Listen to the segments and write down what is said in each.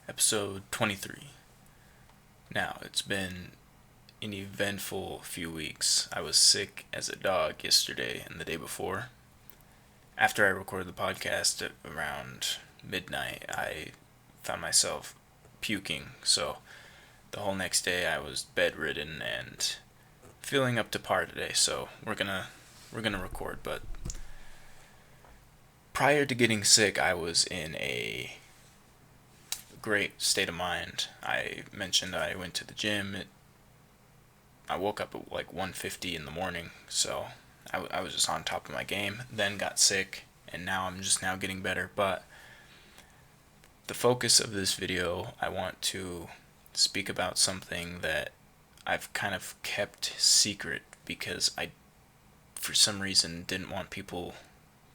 Episode 23. Now, it's been an eventful few weeks. I was sick as a dog yesterday and the day before. After I recorded the podcast at around midnight, I found myself puking, so the whole next day I was bedridden and feeling up to par today, so we're gonna record. But prior to getting sick, I was in a great state of mind. I mentioned I went to the gym. I woke up at like 1:50 in the morning, so I was just on top of my game. Then got sick, and now I'm just now getting better. But the focus of this video, I want to speak about something that I've kind of kept secret because I, for some reason, didn't want people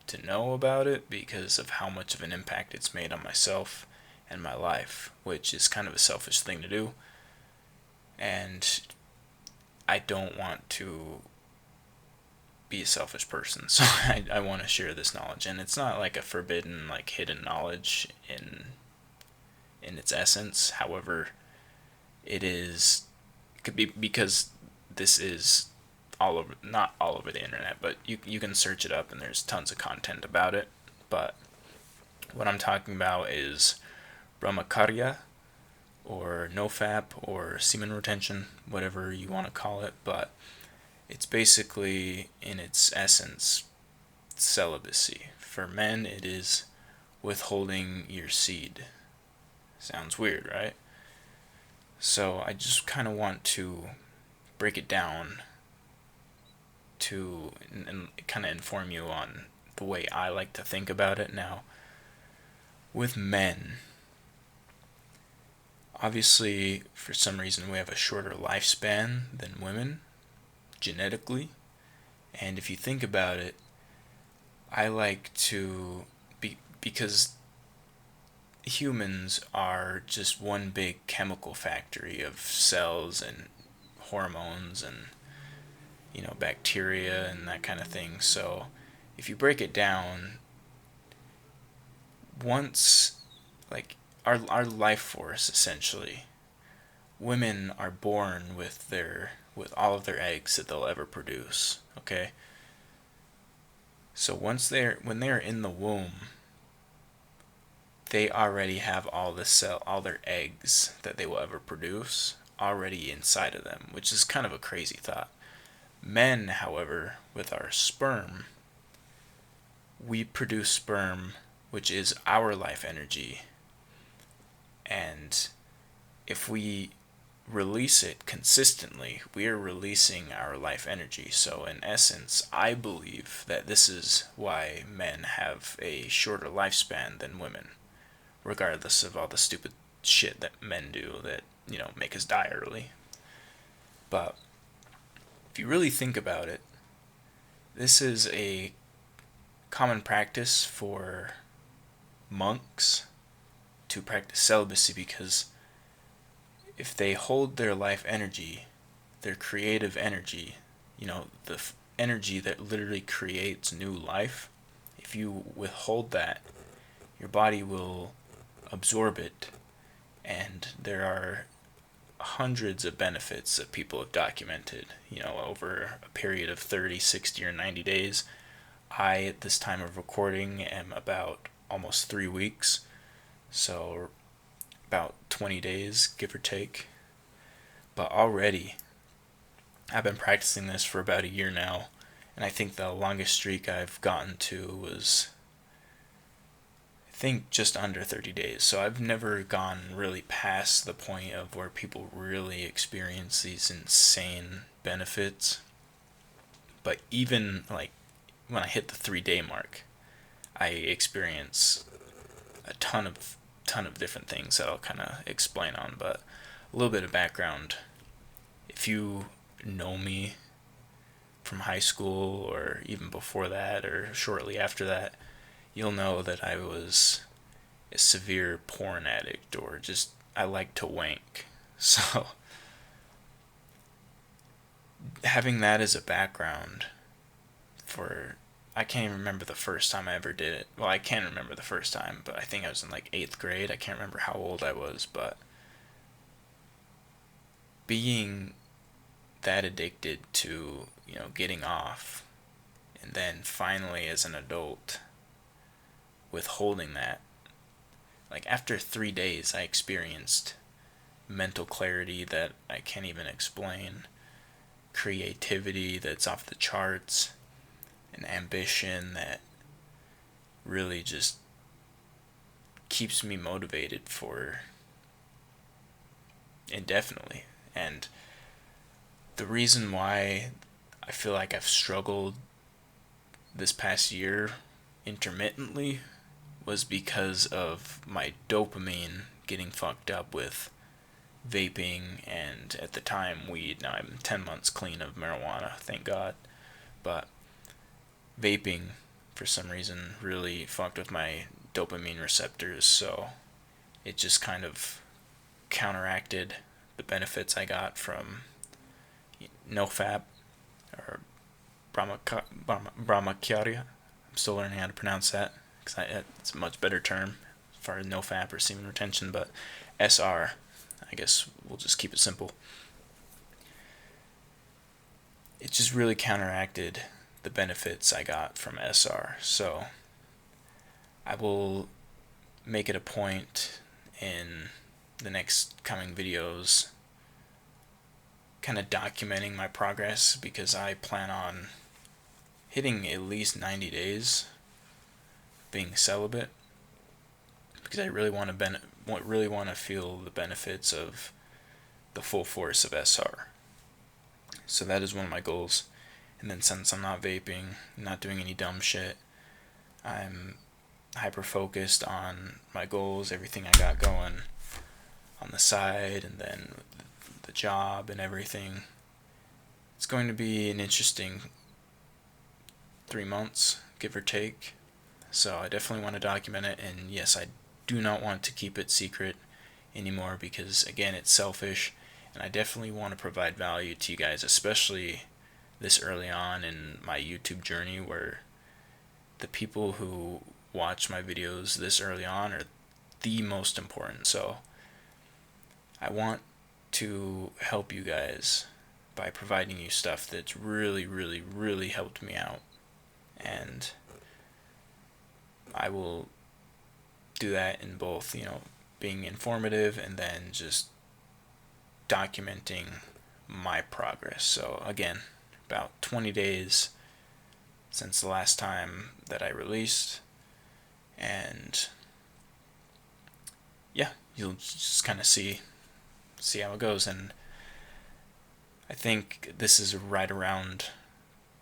to know about it because of how much of an impact it's made on myself and my life, which is kind of a selfish thing to do. And I don't want to be a selfish person, so I want to share this knowledge. And it's not like a forbidden, like hidden knowledge in its essence. However, it could be because this is all over, not all over the internet, but you can search it up and there's tons of content about it. But what I'm talking about is Brahmacharya, or NoFap, or semen retention, whatever you want to call it. But it's basically, in its essence, celibacy. For men, it is withholding your seed. Sounds weird, right? So I just kind of want to break it down to and kind of inform you on the way I like to think about it. Now, with men, obviously, for some reason, we have a shorter lifespan than women, genetically. And if you think about it, I like to because humans are just one big chemical factory of cells and hormones and, bacteria and that kind of thing. So if you break it down, once, like, our life force, essentially, women are born with all of their eggs that they'll ever produce. Okay, so when they're in the womb, they already have all their eggs that they will ever produce already inside of them, which is kind of a crazy thought. Men, however, with our sperm, we produce sperm, which is our life energy. And if we release it consistently, we are releasing our life energy. So in essence, I believe that this is why men have a shorter lifespan than women, regardless of all the stupid shit that men do that, make us die early. But if you really think about it, this is a common practice for monks to practice celibacy, because if they hold their life energy, their creative energy, the energy that literally creates new life, if you withhold that, your body will absorb it. And there are hundreds of benefits that people have documented, over a period of 30, 60, or 90 days. I, at this time of recording, am about almost 3 weeks. So about 20 days, give or take. But already, I've been practicing this for about a year now, and I think the longest streak I've gotten to was, I think, just under 30 days. So I've never gone really past the point of where people really experience these insane benefits. But even like when I hit the 3-day mark, I experience a ton of different things that I'll kind of explain on. But a little bit of background: if you know me from high school or even before that or shortly after that, you'll know that I was a severe porn addict, or just I like to wank. So having that as a background for I can't even remember the first time I ever did it. Well, I can remember the first time, but I think I was in like 8th grade. I can't remember how old I was, but being that addicted to, getting off, and then finally as an adult withholding that, like after 3 days I experienced mental clarity that I can't even explain, creativity that's off the charts, an ambition that really just keeps me motivated for indefinitely. And the reason why I feel like I've struggled this past year intermittently was because of my dopamine getting fucked up with vaping and, at the time, weed. Now I'm 10 months clean of marijuana, thank God. But vaping, for some reason, really fucked with my dopamine receptors, so it just kind of counteracted the benefits I got from NoFap, or Brahmacharya. I'm still learning how to pronounce that, because it's a much better term as far as NoFap or semen retention, but SR, I guess we'll just keep it simple. It just really counteracted the benefits I got from SR. So I will make it a point in the next coming videos kind of documenting my progress, because I plan on hitting at least 90 days being celibate, because I really want to feel the benefits of the full force of SR. So that is one of my goals. And then, since I'm not vaping, not doing any dumb shit, I'm hyper focused on my goals, everything I got going on the side, and then the job and everything. It's going to be an interesting 3 months, give or take. So I definitely want to document it, and yes, I do not want to keep it secret anymore, because again, it's selfish, and I definitely want to provide value to you guys, especially this early on in my YouTube journey, where the people who watch my videos this early on are the most important. So I want to help you guys by providing you stuff that's really, really, really helped me out. And I will do that in both, being informative and then just documenting my progress. So again, about 20 days since the last time that I released, and yeah, you'll just kind of see how it goes. And I think this is right around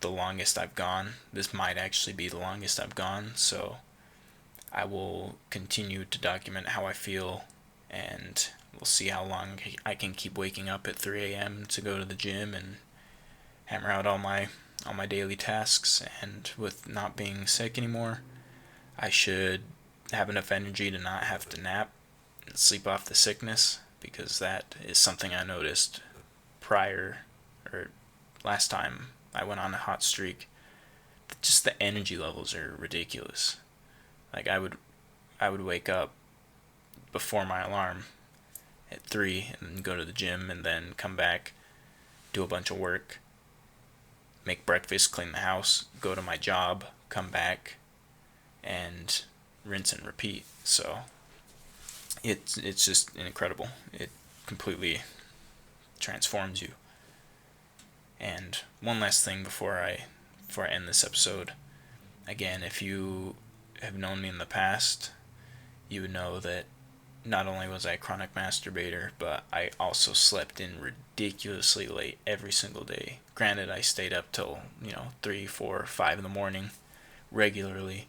the longest I've gone. This might actually be the longest I've gone, so I will continue to document how I feel, and we'll see how long I can keep waking up at 3 a.m. to go to the gym and hammer out all my daily tasks. And with not being sick anymore, I should have enough energy to not have to nap and sleep off the sickness, because that is something I noticed last time I went on a hot streak. Just the energy levels are ridiculous. Like I would wake up before my alarm at 3 and go to the gym, and then come back, do a bunch of work, make breakfast, clean the house, go to my job, come back, and rinse and repeat. So it's just incredible. It completely transforms you. And one last thing before I end this episode. Again, if you have known me in the past, you would know that not only was I a chronic masturbator, but I also slept in ridiculously late every single day. Granted, I stayed up till 3, 4, 5 in the morning regularly,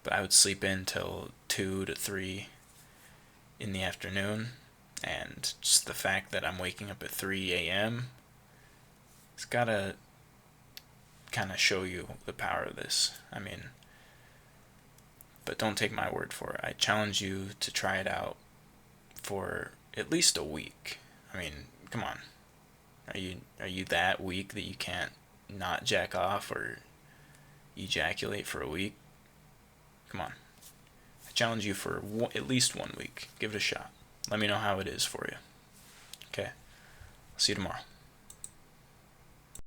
but I would sleep in till 2 to 3 in the afternoon. And just the fact that I'm waking up at 3 a.m., it's gotta kind of show you the power of this. But don't take my word for it. I challenge you to try it out for at least a week. Come on. Are you that weak that you can't not jack off, or ejaculate for a week, come on. I challenge you for at least 1 week. Give it a shot. Let me know how it is for you. Okay? I'll see you tomorrow.